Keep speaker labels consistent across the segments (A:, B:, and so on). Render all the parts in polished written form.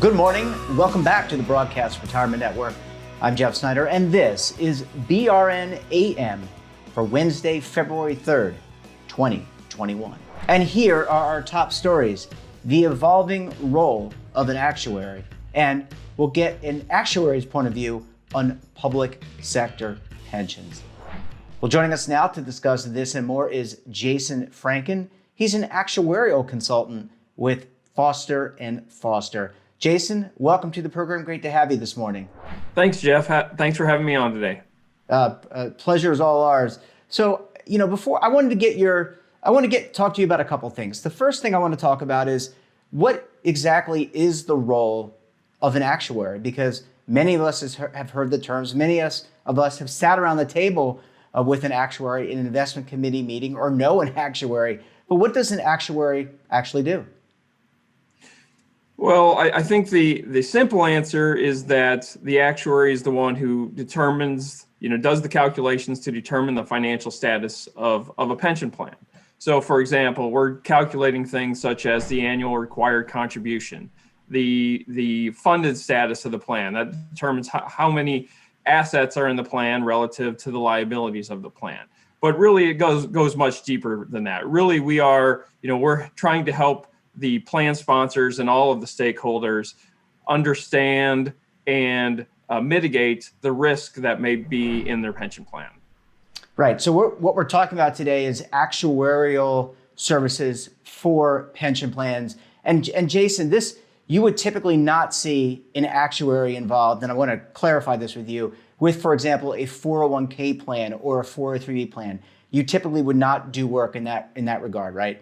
A: Good morning. Welcome back to the Broadcast Retirement Network. I'm Jeff Snyder, and this is BRN AM for Wednesday, February 3rd, 2021. And here are our top stories: the evolving role of an actuary, and we'll get an actuary's point of view on public sector pensions. Well, joining us now to discuss this and more is Jason Franken. He's an actuarial consultant with Foster & Foster. Jason, welcome to the program. Great to have you this morning.
B: Thanks, Jeff. Thanks for having me on today.
A: Pleasure is all ours. So, before I wanted to talk to you about a couple things. The first thing I want to talk about is what exactly is the role of an actuary? Because many of us have heard the terms. Many of us have sat around the table with an actuary in an investment committee meeting or know an actuary. But what does an actuary actually do?
B: Well, I think the simple answer is that the actuary is the one who determines, does the calculations to determine the financial status of a pension plan. So, for example, we're calculating things such as the annual required contribution, the funded status of the plan. That determines how many assets are in the plan relative to the liabilities of the plan. But really, it goes much deeper than that. Really, we're trying to help the plan sponsors and all of the stakeholders understand and mitigate the risk that may be in their pension plan.
A: Right. So what we're talking about today is actuarial services for pension plans. And Jason, this you would typically not see an actuary involved. And I want to clarify this with you. With, for example, a 401k plan or a 403b plan, you typically would not do work in that regard, right?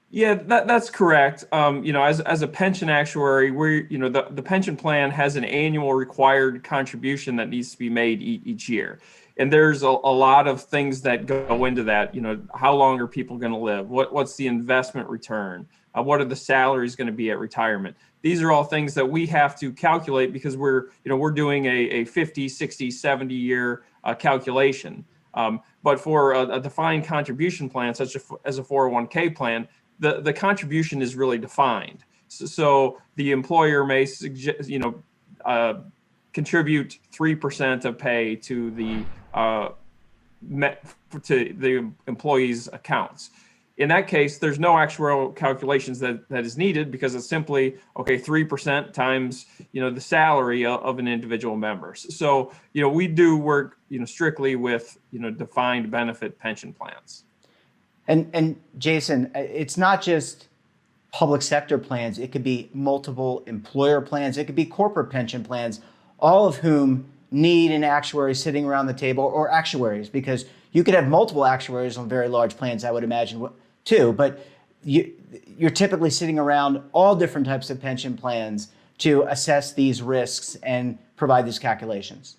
B: Yeah, that's correct. As a pension actuary, the pension plan has an annual required contribution that needs to be made each year. And there's a lot of things that go into that. How long are people going to live? What's the investment return? What are the salaries going to be at retirement? These are all things that we have to calculate because we're doing a 50, 60, 70 year calculation. But for a defined contribution plan, such as a 401k plan, the contribution is really defined. So the employer may suggest, contribute 3% of pay to the employee's accounts. In that case, there's no actuarial calculations that is needed because it's simply 3% times the salary of an individual member. So we do work strictly with defined benefit pension plans.
A: And Jason, it's not just public sector plans. It could be multiple employer plans. It could be corporate pension plans, all of whom need an actuary sitting around the table, or actuaries, because you could have multiple actuaries on very large plans, I would imagine, too. But you're typically sitting around all different types of pension plans to assess these risks and provide these calculations.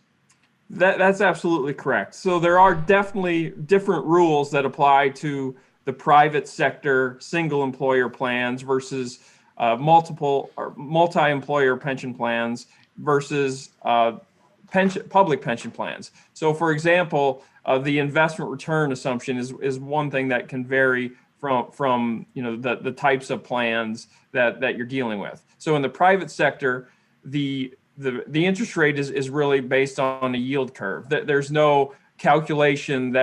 B: That's absolutely correct. So there are definitely different rules that apply to the private sector single employer plans versus multiple or multi-employer pension plans versus public pension plans. So, for example, the investment return assumption is one thing that can vary from the types of plans that you're dealing with. So in the private sector, the interest rate is really based on a yield curve. There's no calculation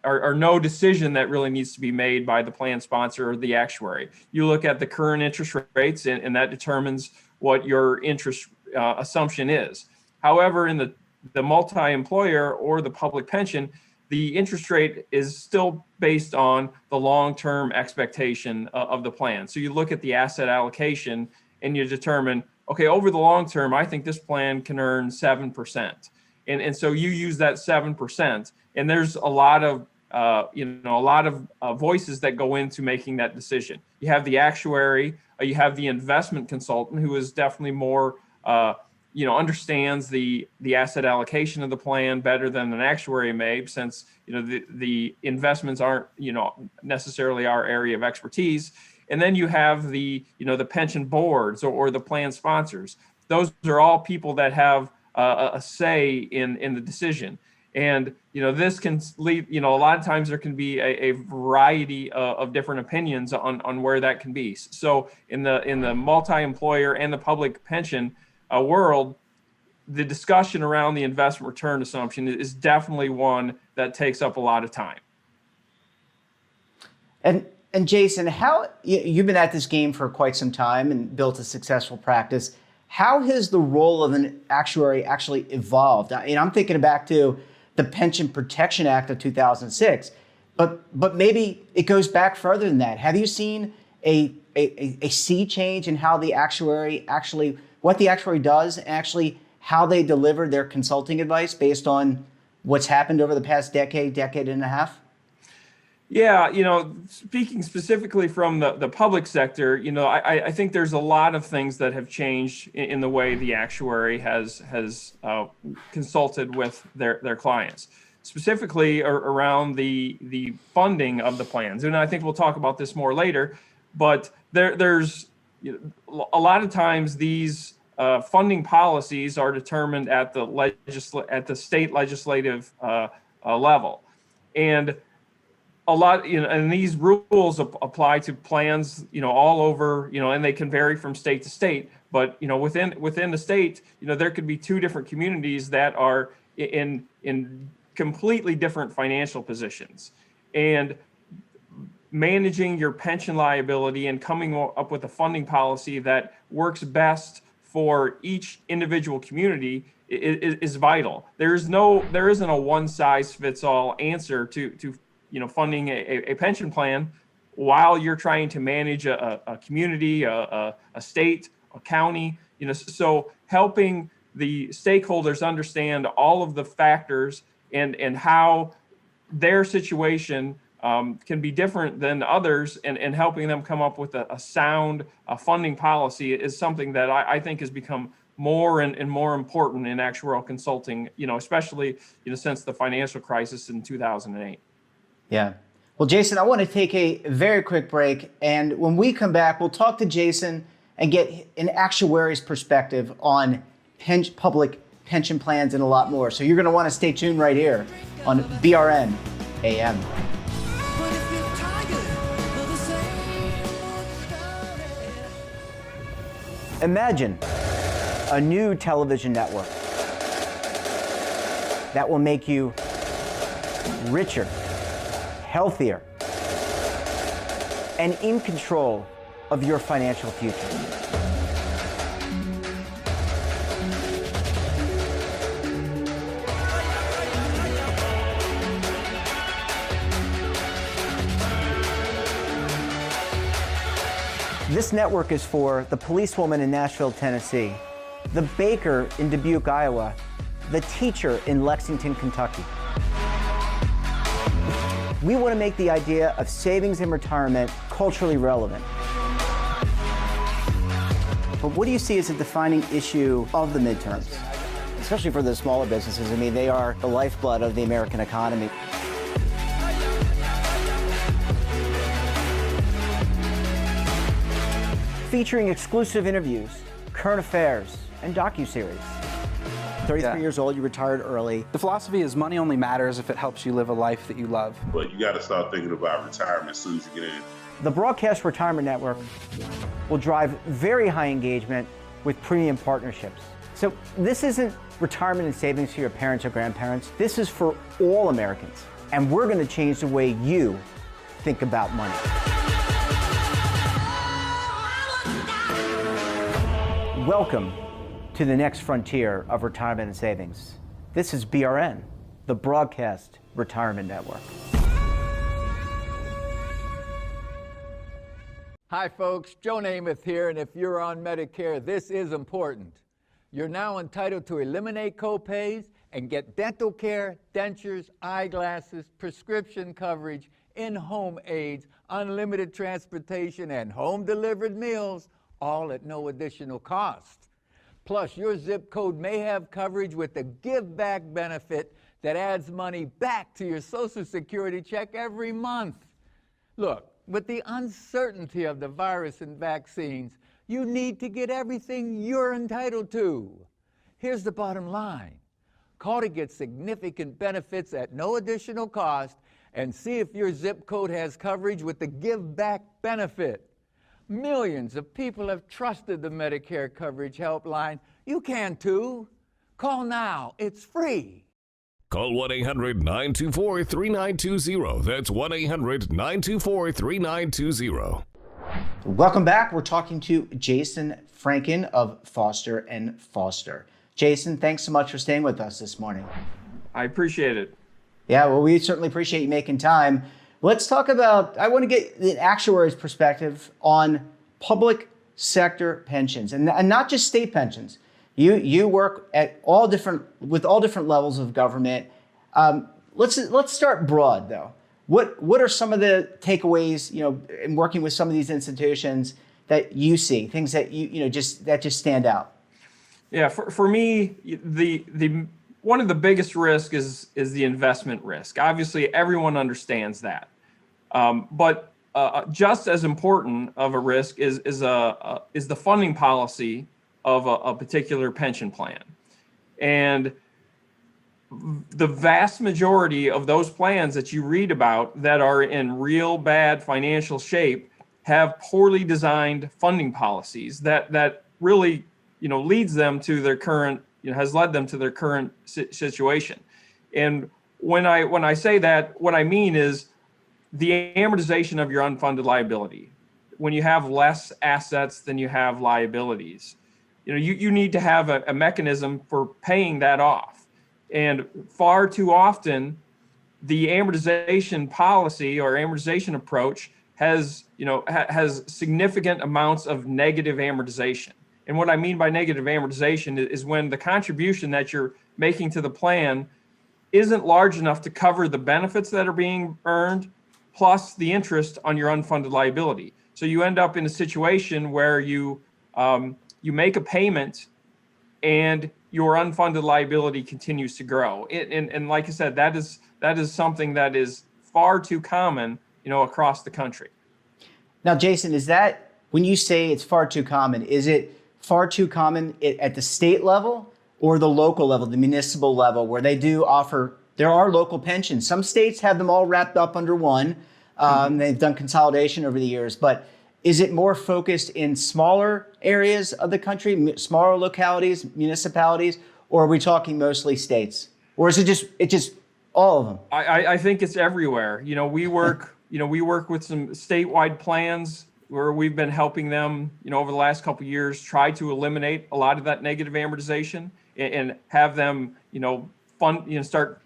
B: or no decision that really needs to be made by the plan sponsor or the actuary. You look at the current interest rates and that determines what your interest assumption is. However, in the multi-employer or the public pension, the interest rate is still based on the long-term expectation of the plan. So you look at the asset allocation and you determine, over the long term, I think this plan can earn 7%. And so you use that 7%. And there's a lot of voices that go into making that decision. You have the actuary, you have the investment consultant, who is definitely more, understands the asset allocation of the plan better than an actuary may, since the investments aren't necessarily our area of expertise. And then you have the pension boards or the plan sponsors. Those are all people that have a say in the decision. And, this can lead, a lot of times there can be a variety of different opinions on where that can be. So in the multi-employer and the public pension world, the discussion around the investment return assumption is definitely one that takes up a lot of time.
A: And Jason, how you've been at this game for quite some time and built a successful practice. How has the role of an actuary actually evolved? I'm thinking back to the Pension Protection Act of 2006, but maybe it goes back further than that. Have you seen a sea change in how the actuary actually, what the actuary does, and actually how they deliver their consulting advice based on what's happened over the past decade and a half?
B: Yeah, speaking specifically from the public sector, I think there's a lot of things that have changed in the way the actuary has consulted with their clients, specifically around the funding of the plans. And I think we'll talk about this more later, but there's a lot of times these funding policies are determined at the state legislative level, and a lot, and these rules apply to plans, all over, and they can vary from state to state. But within the state, there could be two different communities that are in completely different financial positions, and managing your pension liability and coming up with a funding policy that works best for each individual community is vital. There isn't a one size fits all answer to funding a pension plan while you're trying to manage a community, a state, a county, so helping the stakeholders understand all of the factors and how their situation can be different than others, and helping them come up with a sound funding policy is something that I think has become more and more important in actuarial consulting, especially, since the financial crisis in 2008.
A: Yeah. Well, Jason, I want to take a very quick break. And when we come back, we'll talk to Jason and get an actuary's perspective on public pension plans and a lot more. So you're going to want to stay tuned right here on BRN AM. Imagine a new television network that will make you richer, healthier, and in control of your financial future. This network is for the policewoman in Nashville, Tennessee, the baker in Dubuque, Iowa, the teacher in Lexington, Kentucky. We want to make the idea of savings and retirement culturally relevant. But what do you see as a defining issue of the midterms, especially for the smaller businesses? I mean, they are the lifeblood of the American economy. Featuring exclusive interviews, current affairs, and docuseries. 33 years old, you retired early.
C: The philosophy is money only matters if it helps you live a life that you love.
D: But you got to start thinking about retirement as soon as you get in.
A: The Broadcast Retirement Network will drive very high engagement with premium partnerships. So this isn't retirement and savings for your parents or grandparents. This is for all Americans. And we're going to change the way you think about money. Welcome to the next frontier of retirement and savings. This is BRN, the Broadcast Retirement Network.
E: Hi folks, Joe Namath here, and if you're on Medicare, this is important. You're now entitled to eliminate co-pays and get dental care, dentures, eyeglasses, prescription coverage, in-home aids, unlimited transportation, and home-delivered meals, all at no additional cost. Plus, your zip code may have coverage with a give-back benefit that adds money back to your Social Security check every month. Look, with the uncertainty of the virus and vaccines, you need to get everything you're entitled to. Here's the bottom line. Call to get significant benefits at no additional cost and see if your zip code has coverage with the Give Back benefit. Millions of people have trusted the Medicare Coverage Helpline. You can too. Call now. It's free.
F: Call 1-800-924-3920. That's 1-800-924-3920.
A: Welcome back. We're talking to Jason Franken of Foster & Foster. Jason, thanks so much for staying with us this morning.
B: I appreciate it.
A: Yeah, well, we certainly appreciate you making time. Let's talk about, I want to get the actuary's perspective on public sector pensions and not just state pensions. You work at with all different levels of government. Let's start broad though. What are some of the takeaways, in working with some of these institutions that you see, things that that just stand out?
B: Yeah, for me, the one of the biggest risks is the investment risk. Obviously, everyone understands that, but just as important of a risk is the funding policy of a particular pension plan, and the vast majority of those plans that you read about that are in real bad financial shape have poorly designed funding policies that really leads them to their current has led them to their current situation. And when I say that, what I mean is the amortization of your unfunded liability. When you have less assets than you have liabilities, you need to have a mechanism for paying that off. And far too often, the amortization policy or amortization approach has significant amounts of negative amortization. And what I mean by negative amortization is when the contribution that you're making to the plan isn't large enough to cover the benefits that are being earned, plus the interest on your unfunded liability. So you end up in a situation where you make a payment and your unfunded liability continues to grow. And like I said, that is something that is far too common, across the country.
A: Now, Jason, is that, when you say it's far too common, is it far too common at the state level or the local level, the municipal level, where they do offer, there are local pensions. Some states have them all wrapped up under one. They've done consolidation over the years, but is it more focused in smaller areas of the country, smaller localities, municipalities, or are we talking mostly states? Or is it just all of them?
B: I think it's everywhere. We work with some statewide plans where we've been helping them, over the last couple of years, try to eliminate a lot of that negative amortization and have them, start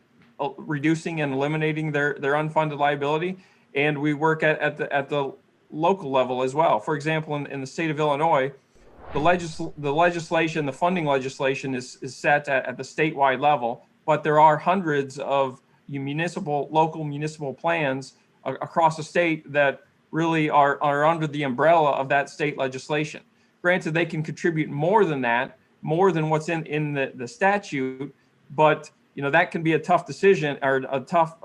B: reducing and eliminating their unfunded liability. And we work at the local level as well. For example, in the state of Illinois, the legislation, the funding legislation is set at the statewide level, but there are hundreds of local municipal plans across the state that really are under the umbrella of that state legislation. Granted, they can contribute more than that, more than what's in the statute, but that can be a tough decision or a tough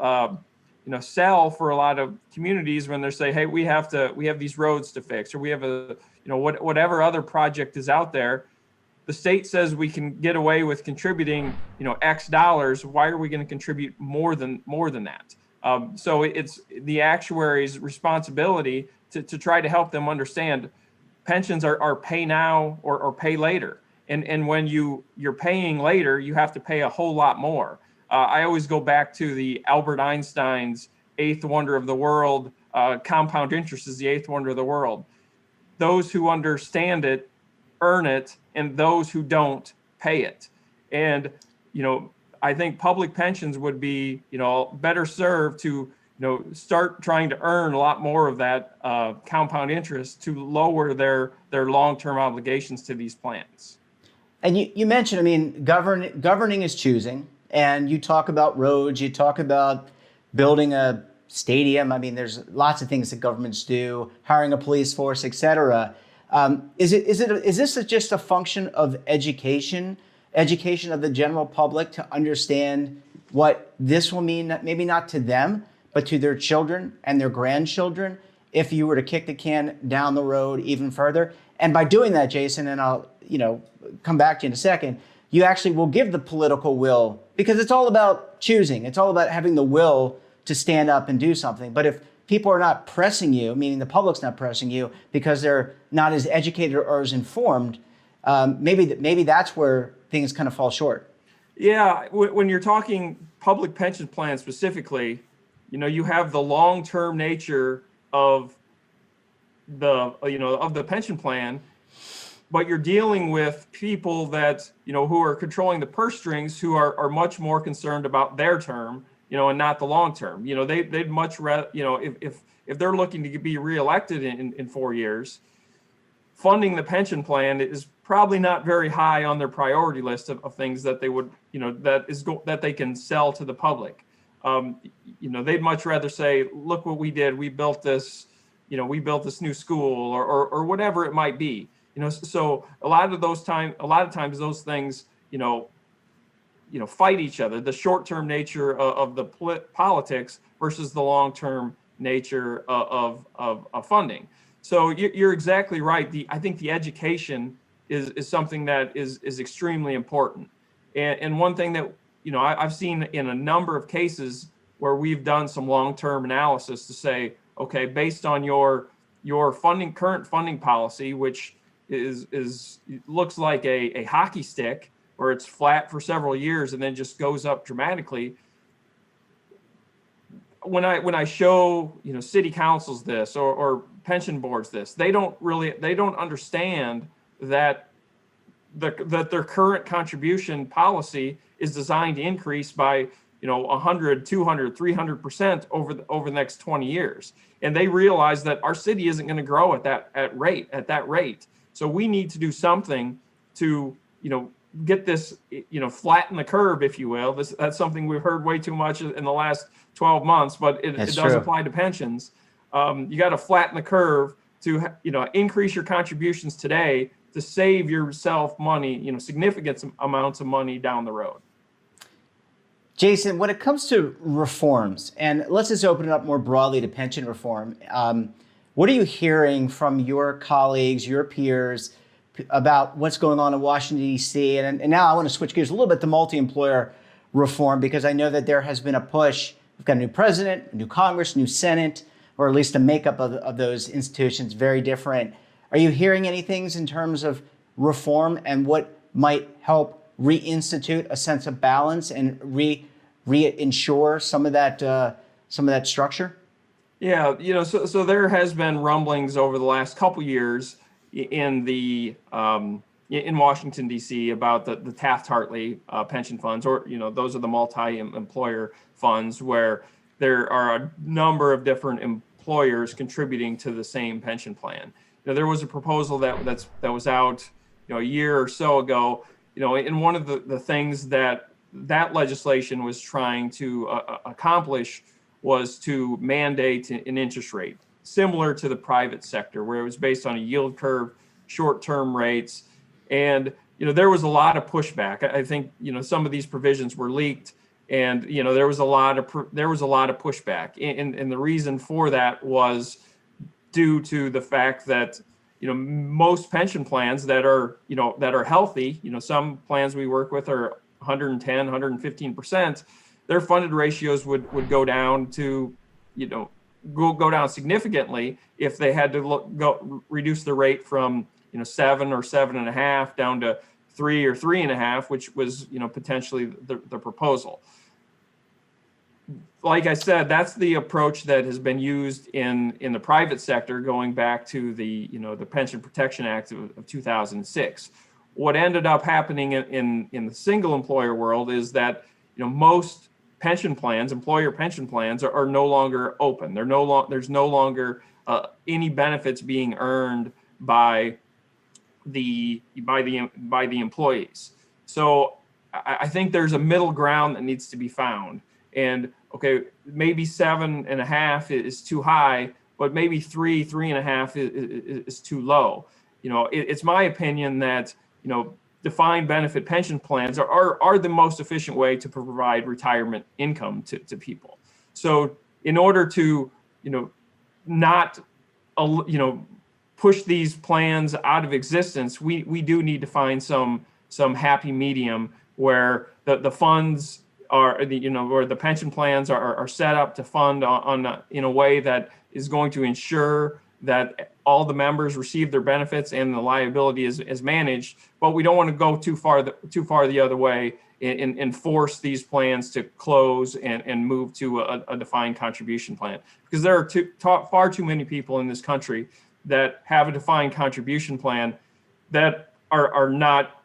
B: sell for a lot of communities when they say, hey, we have these roads to fix, or we have whatever other project is out there. The state says we can get away with contributing X dollars. Why are we going to contribute more than that? So it's the actuary's responsibility to try to help them understand pensions are pay now or pay later. And when you're paying later, you have to pay a whole lot more. I always go back to the Albert Einstein's eighth wonder of the world. Compound interest is the eighth wonder of the world. Those who understand it earn it, and those who don't pay it. And I think public pensions would be better served to start trying to earn a lot more of that compound interest to lower their long-term obligations to these plans.
A: And you mentioned, governing is choosing, and you talk about roads, you talk about building a stadium. There's lots of things that governments do, hiring a police force, et cetera. Is this just a function of education of the general public to understand what this will mean, maybe not to them, but to their children and their grandchildren, if you were to kick the can down the road even further? And by doing that, Jason, and I'll come back to you in a second, you actually will give the political will, because it's all about choosing. It's all about having the will to stand up and do something. But if people are not pressing you, meaning the public's not pressing you because they're not as educated or as informed, maybe that's where things kind of fall short.
B: Yeah, when you're talking public pension plans specifically, you have the long-term nature of the pension plan, but you're dealing with people that, who are controlling the purse strings, who are much more concerned about their term, and not the long term. They'd much rather, if they're looking to be reelected in 4 years, funding the pension plan is probably not very high on their priority list of things that they would, that they can sell to the public. They'd much rather say, look what we did. We built this, we built this new school or whatever it might be. So a lot of times those things, fight each other, the short-term nature of the politics versus the long-term nature of funding. So you're exactly right. I think the education is something that is extremely important. And one thing that, I've seen in a number of cases where we've done some long-term analysis to say, okay, based on your current funding policy, which looks like a hockey stick, or it's flat for several years and then just goes up dramatically. When I show, city councils this or pension boards this, they don't understand that their current contribution policy is designed to increase by 100, 200, 300% over the next 20 years. And they realize that our city isn't going to grow at that rate. So we need to do something to, get this, flatten the curve, if you will. That's something we've heard way too much in the last 12 months, but it does apply to pensions. You got to flatten the curve to, increase your contributions today to save yourself money, significant amounts of money down the road.
A: Jason, when it comes to reforms, and let's just open it up more broadly to pension reform, what are you hearing from your colleagues, your peers, about what's going on in Washington, D.C.? And now I want to switch gears a little bit to multi-employer reform, because I know that there has been a push. We've got a new president, a new Congress, new Senate, or at least the makeup of those institutions very different. Are you hearing any things in terms of reform and what might help reinstitute a sense of balance and reinsure some of that structure?
B: Yeah, so there has been rumblings over the last couple years in Washington, D.C. about the Taft-Hartley pension funds, or those are the multi-employer funds where there are a number of different employers contributing to the same pension plan. There was a proposal that was out a year or so ago. And one of the things that legislation was trying to accomplish was to mandate an interest rate similar to the private sector, where it was based on a yield curve, short-term rates. And, there was a lot of pushback. I think, some of these provisions were leaked, and, there was a lot of pushback. And the reason for that was due to the fact that, most pension plans that are healthy, some plans we work with are 110, 115%, their funded ratios would go down to, go down significantly if they had to reduce the rate from 7 or 7.5 down to 3 or 3.5, which was potentially the proposal. Like I said, that's the approach that has been used in the private sector going back to the Pension Protection Act of 2006. What ended up happening in the single employer world is that most pension plans, employer pension plans, are no longer open. There's no longer any benefits being earned by the employees. So I think there's a middle ground that needs to be found. And okay, maybe 7.5 is too high, but maybe 3.5 is too low. It's my opinion that defined benefit pension plans are the most efficient way to provide retirement income to people. So in order to not push these plans out of existence, we do need to find some some happy medium where the funds are, where the pension plans are set up to fund in a way that is going to ensure that all the members receive their benefits and the liability is managed. But we don't want to go too far the other way and force these plans to close and move to a defined contribution plan, because there are far too many people in this country that have a defined contribution plan that are not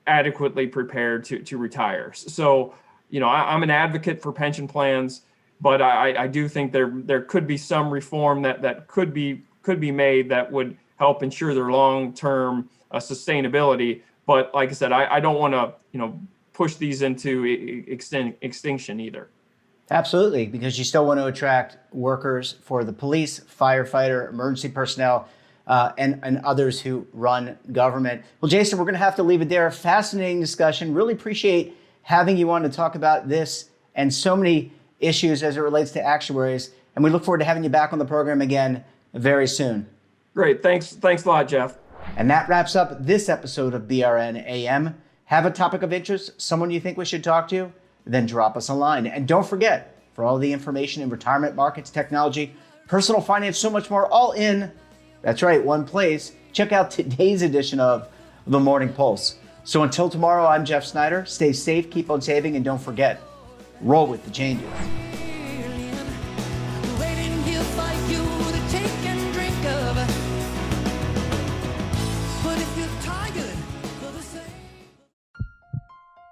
B: adequately prepared to retire. So, I'm an advocate for pension plans, but I do think there could be some reform that could be made that would help ensure their long-term sustainability. But like I said, I don't want to, push these into extinction either.
A: Absolutely, because you still want to attract workers for the police, firefighter, emergency personnel, and others who run government. Well, Jason, we're going to have to leave it there. Fascinating discussion. Really appreciate having you on to talk about this and so many issues as it relates to actuaries. And we look forward to having you back on the program again very soon.
B: Great. Thanks a lot, Jeff.
A: And that wraps up this episode of BRN AM. Have a topic of interest, someone you think we should talk to? Then drop us a line. And don't forget, for all the information in retirement markets, technology, personal finance, so much more, all in, that's right, one place. Check out today's edition of The Morning Pulse. So until tomorrow, I'm Jeff Snyder. Stay safe, keep on saving, and don't forget, roll with the changes.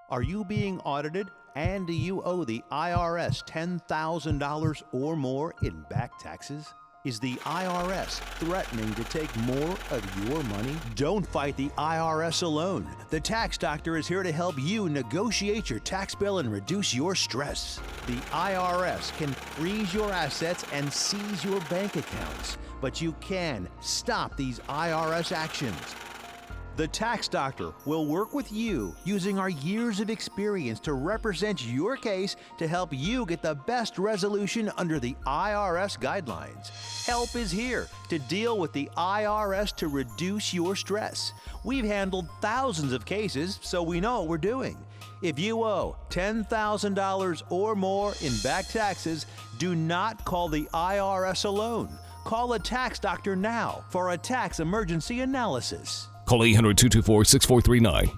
G: Are you being audited and do you owe the IRS $10,000 or more in back taxes? Is the IRS threatening to take more of your money? Don't fight the IRS alone. The Tax Doctor is here to help you negotiate your tax bill and reduce your stress. The IRS can freeze your assets and seize your bank accounts, but you can stop these IRS actions. The Tax Doctor will work with you using our years of experience to represent your case to help you get the best resolution under the IRS guidelines. Help is here to deal with the IRS to reduce your stress. We've handled thousands of cases, so we know what we're doing. If you owe $10,000 or more in back taxes, do not call the IRS alone. Call a Tax Doctor now for a tax emergency analysis.
F: Call 800-224-6439.